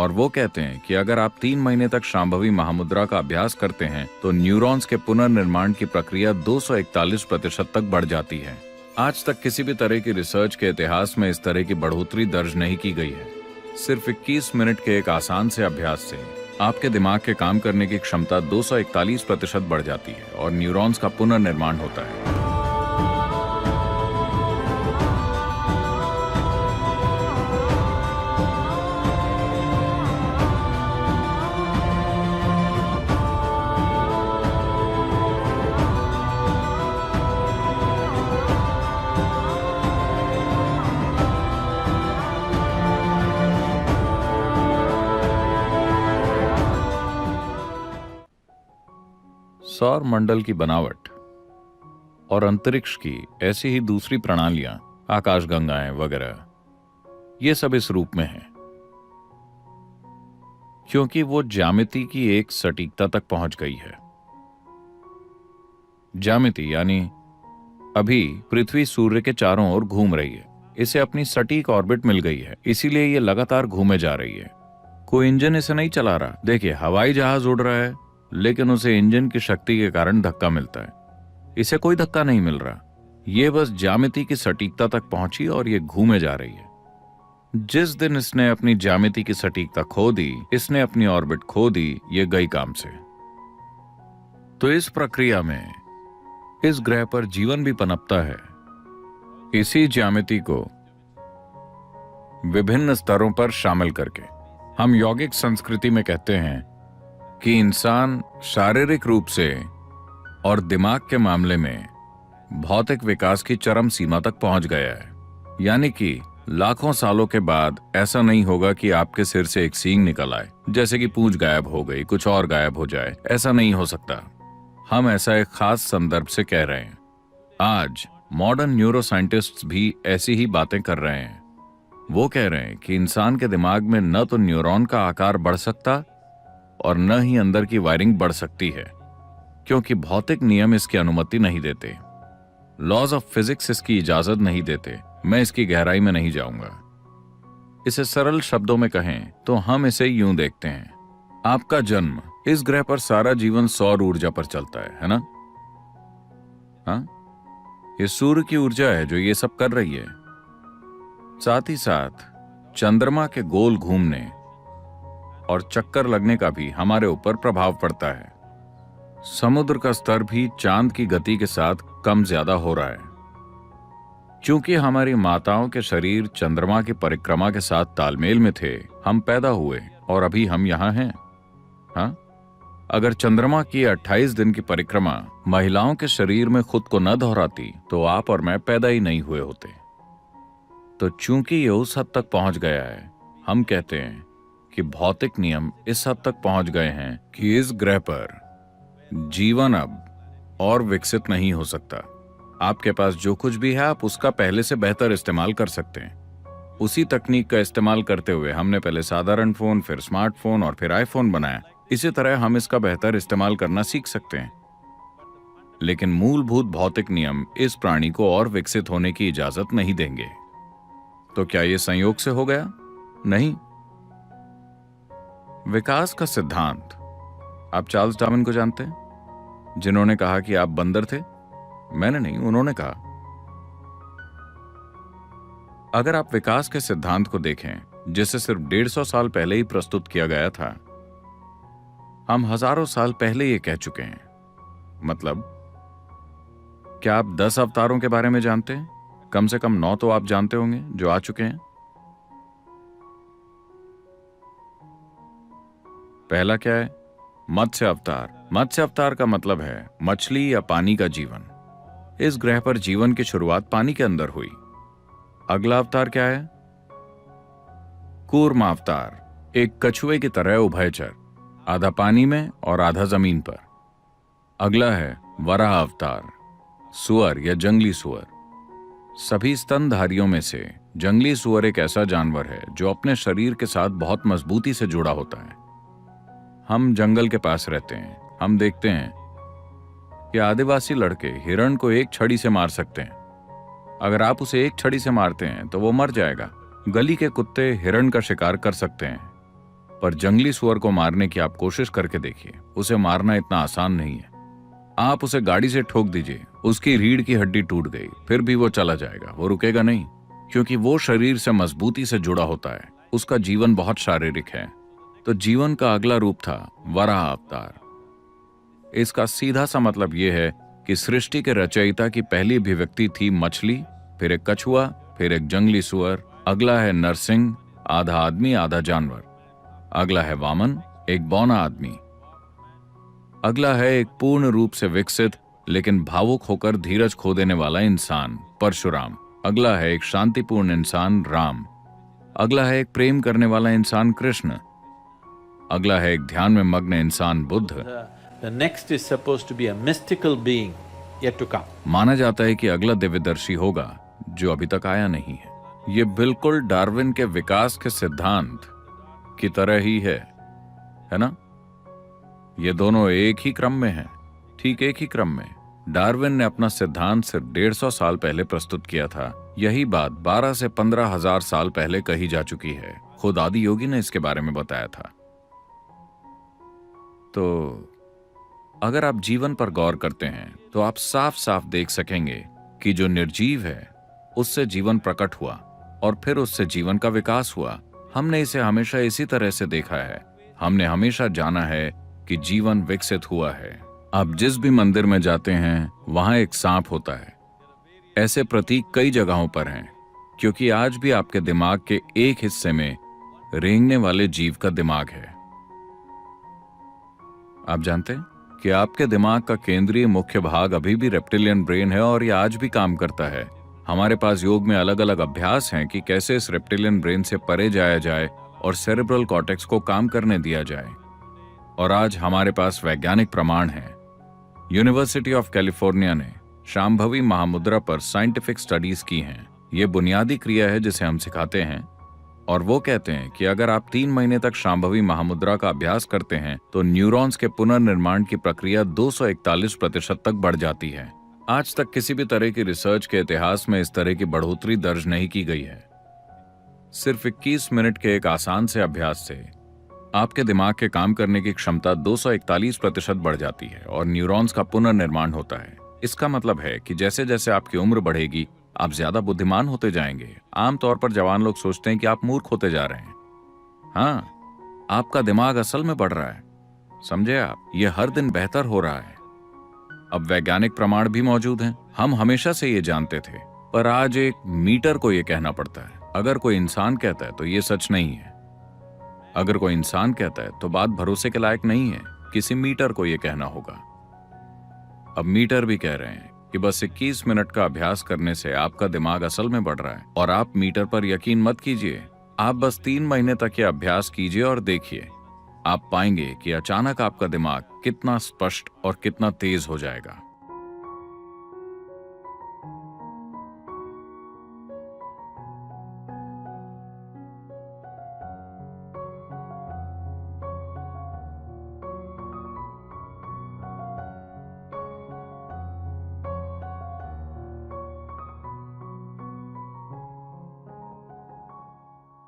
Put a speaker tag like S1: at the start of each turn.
S1: और वो कहते हैं कि अगर आप 3 महीने तक शांभवी महामुद्रा का अभ्यास करते हैं तो न्यूरॉन्स के पुनर्निर्माण की प्रक्रिया 241% तक बढ़ जाती है। आज तक किसी भी तरह की रिसर्च के इतिहास में इस तरह की बढ़ोतरी दर्ज नहीं की गई है। सिर्फ 21 मिनट के एक आसान से अभ्यास से आपके दिमाग के काम करने की क्षमता 241% बढ़ जाती है और न्यूरॉन्स का पुनर्निर्माण होता है। सौर मंडल की बनावट और अंतरिक्ष की ऐसी ही दूसरी प्रणालियां, आकाशगंगाएं वगैरह, ये सब इस रूप में हैं क्योंकि वो ज्यामिति की एक सटीकता तक पहुंच गई है। ज्यामिति यानी अभी पृथ्वी सूर्य के चारों ओर घूम रही है, इसे अपनी सटीक ऑर्बिट मिल गई है, इसीलिए ये लगातार घूमे जा रही है। कोई इंजन इसे नहीं चला रहा। देखिए, हवाई जहाज उड़ रहा है लेकिन उसे इंजन की शक्ति के कारण धक्का मिलता है, इसे कोई धक्का नहीं मिल रहा। ये बस ज्यामिति की सटीकता तक पहुंची और ये घूमे जा रही है। जिस दिन इसने अपनी ज्यामिति की सटीकता खो दी, इसने अपनी ऑर्बिट खो दी, ये गई काम से। तो इस प्रक्रिया में इस ग्रह पर जीवन भी पनपता है। इसी ज्यामिति को विभिन्न स्तरों पर शामिल करके हम यौगिक संस्कृति में कहते हैं कि इंसान शारीरिक रूप से और दिमाग के मामले में भौतिक विकास की चरम सीमा तक पहुंच गया है। यानी कि लाखों सालों के बाद ऐसा नहीं होगा कि आपके सिर से एक सींग निकल आए, जैसे कि पूंछ गायब हो गई, कुछ और गायब हो जाए। ऐसा नहीं हो सकता। हम ऐसा एक खास संदर्भ से कह रहे हैं। आज मॉडर्न न्यूरोसाइंटिस्ट्स भी ऐसी ही बातें कर रहे हैं। वो कह रहे हैं कि इंसान के दिमाग में न तो न्यूरॉन का आकार बढ़ सकता और न ही अंदर की वायरिंग बढ़ सकती है, क्योंकि भौतिक नियम इसकी अनुमति नहीं देते। लॉज ऑफ फिजिक्स इसकी इजाजत नहीं देते। मैं इसकी गहराई में नहीं जाऊंगा। इसे सरल शब्दों में कहें तो हम इसे यूं देखते हैं। आपका जन्म, इस ग्रह पर सारा जीवन सौर ऊर्जा पर चलता है ना? हाँ, ये सूर्य की ऊर्जा है जो ये सब कर रही है। साथ ही साथ चंद्रमा के गोल घूमने और चक्कर लगने का भी हमारे ऊपर प्रभाव पड़ता है। समुद्र का स्तर भी चांद की गति के साथ कम ज्यादा हो रहा है। क्योंकि हमारी माताओं के शरीर चंद्रमा की परिक्रमा के साथ तालमेल में थे, हम पैदा हुए और अभी हम यहाँ हैं। हाँ, अगर चंद्रमा की 28 दिन की परिक्रमा महिलाओं के शरीर में खुद को न दोहराती तो आप और मैं पैदा ही नहीं हुए होते। तो चूंकि ये उस हद तक पहुंच गया है, हम कहते हैं कि भौतिक नियम इस हद तक पहुंच गए हैं कि इस ग्रह पर जीवन अब और विकसित नहीं हो सकता। आपके पास जो कुछ भी है आप उसका पहले से बेहतर इस्तेमाल कर सकते हैं। उसी तकनीक का इस्तेमाल करते हुए हमने पहले साधारण फोन, फिर स्मार्टफोन और फिर आईफोन बनाया। इसी तरह हम इसका बेहतर इस्तेमाल करना सीख सकते हैं। लेकिन मूलभूत भौतिक नियम इस प्राणी को और विकसित होने की इजाजत नहीं देंगे। तो क्या यह संयोग से हो गया? नहीं। विकास का सिद्धांत, आप चार्ल्स डार्विन को जानते हैं, जिन्होंने कहा कि आप बंदर थे? मैंने नहीं, उन्होंने कहा। अगर आप विकास के सिद्धांत को देखें, जिसे सिर्फ 150 साल पहले ही प्रस्तुत किया गया था, हम हजारों साल पहले ये कह चुके हैं। मतलब, क्या आप 10 अवतारों के बारे में जानते हैं? कम से कम 9 तो आप जानते होंगे जो आ चुके हैं। पहला क्या है? मत्स्य अवतार। मत्स्य अवतार का मतलब है मछली या पानी का जीवन। इस ग्रह पर जीवन की शुरुआत पानी के अंदर हुई। अगला अवतार क्या है? कूर्म अवतार, एक कछुए की तरह उभयचर, आधा पानी में और आधा जमीन पर। अगला है वराह अवतार, सुअर या जंगली सुअर। सभी स्तनधारियों में से जंगली सुअर एक ऐसा जानवर है जो अपने शरीर के साथ बहुत मजबूती से जुड़ा होता है। हम जंगल के पास रहते हैं। हम देखते हैं कि आदिवासी लड़के हिरण को एक छड़ी से मार सकते हैं। अगर आप उसे एक छड़ी से मारते हैं तो वो मर जाएगा। गली के कुत्ते हिरण का शिकार कर सकते हैं। पर जंगली सुअर को मारने की आप कोशिश करके देखिए, उसे मारना इतना आसान नहीं है। आप उसे गाड़ी से ठोक दीजिए, उसकी रीढ़ की हड्डी टूट गई, फिर भी वो चला जाएगा, वो रुकेगा नहीं, क्योंकि वो शरीर से मजबूती से जुड़ा होता है। उसका जीवन बहुत शारीरिक है। तो जीवन का अगला रूप था वराह अवतार। इसका सीधा सा मतलब यह है कि सृष्टि के रचयिता की पहली अभिव्यक्ति थी मछली, फिर एक कछुआ, फिर एक जंगली सुअर, अगला है नरसिंह, आधा आदमी आधा जानवर, अगला है वामन, एक बौना आदमी, अगला है एक पूर्ण रूप से विकसित लेकिन भावुक होकर धीरज खो देने वाला इंसान परशुराम, अगला है एक शांतिपूर्ण इंसान राम, अगला है एक प्रेम करने वाला इंसान कृष्ण, अगला है एक ध्यान में मग्न इंसान Buddha.
S2: The next is supposed to be a mystical being yet to come.
S1: माना जाता है कि अगला दिव्यदर्शी होगा जो अभी तक आया नहीं है। ये बिल्कुल डार्विन के विकास के सिद्धांत की तरह ही है ना? ये दोनों एक ही क्रम में हैं, ठीक एक ही क्रम में। डार्विन ने अपना सिद्धांत सिर्फ 150 साल पहले प्रस्तुत किया था। यही बात 12 से 15 हजार साल पहले कही जा चुकी है। खुद आदि योगी ने इसके बारे में बताया था। तो अगर आप जीवन पर गौर करते हैं तो आप साफ साफ देख सकेंगे कि जो निर्जीव है उससे जीवन प्रकट हुआ और फिर उससे जीवन का विकास हुआ। हमने इसे हमेशा इसी तरह से देखा है। हमने हमेशा जाना है कि जीवन विकसित हुआ है। आप जिस भी मंदिर में जाते हैं वहां एक सांप होता है। ऐसे प्रतीक कई जगहों पर हैं, क्योंकि आज भी आपके दिमाग के एक हिस्से में रेंगने वाले जीव का दिमाग है। आप जानते हैं कि आपके दिमाग का केंद्रीय मुख्य भाग अभी भी रेप्टिलियन ब्रेन है और यह आज भी काम करता है। हमारे पास योग में अलग अलग अभ्यास हैं कि कैसे इस रेप्टिलियन ब्रेन से परे जाया जाए और सेरेब्रल कॉर्टेक्स को काम करने दिया जाए। और आज हमारे पास वैज्ञानिक प्रमाण हैं। यूनिवर्सिटी ऑफ कैलिफोर्निया ने शांभवी महामुद्रा पर साइंटिफिक स्टडीज की हैं। ये बुनियादी क्रिया है जिसे हम सिखाते हैं, और वो कहते हैं कि अगर आप 3 महीने तक शांभवी महामुद्रा का अभ्यास करते हैं तो न्यूरॉन्स के पुनर्निर्माण की प्रक्रिया 241% तक बढ़ जाती है। आज तक किसी भी तरह की रिसर्च के इतिहास में इस तरह की बढ़ोतरी दर्ज नहीं की गई है। सिर्फ 21 मिनट के एक आसान से अभ्यास से आपके दिमाग के काम करने की क्षमता 241% बढ़ जाती है और न्यूरॉन्स का पुनर्निर्माण होता है। इसका मतलब है कि जैसे जैसे आपकी उम्र बढ़ेगी आप ज्यादा बुद्धिमान होते जाएंगे। आमतौर पर जवान लोग सोचते हैं कि आप मूर्ख होते जा रहे हैं। हाँ, आपका दिमाग असल में बढ़ रहा है। समझे आप? ये हर दिन बेहतर हो रहा है। अब वैज्ञानिक प्रमाण भी मौजूद हैं। हम हमेशा से ये जानते थे, पर आज एक मीटर को ये कहना पड़ता है। अगर कोई इंसान कहता है तो ये सच नहीं है। अगर कोई इंसान कहता है तो बात भरोसे के लायक नहीं है। किसी मीटर को ये कहना होगा। अब मीटर भी कह रहे हैं कि बस 21 मिनट का अभ्यास करने से आपका दिमाग असल में बढ़ रहा है। और आप मीटर पर यकीन मत कीजिए, आप बस 3 महीने तक ये अभ्यास कीजिए और देखिए, आप पाएंगे कि अचानक आपका दिमाग कितना स्पष्ट और कितना तेज हो जाएगा।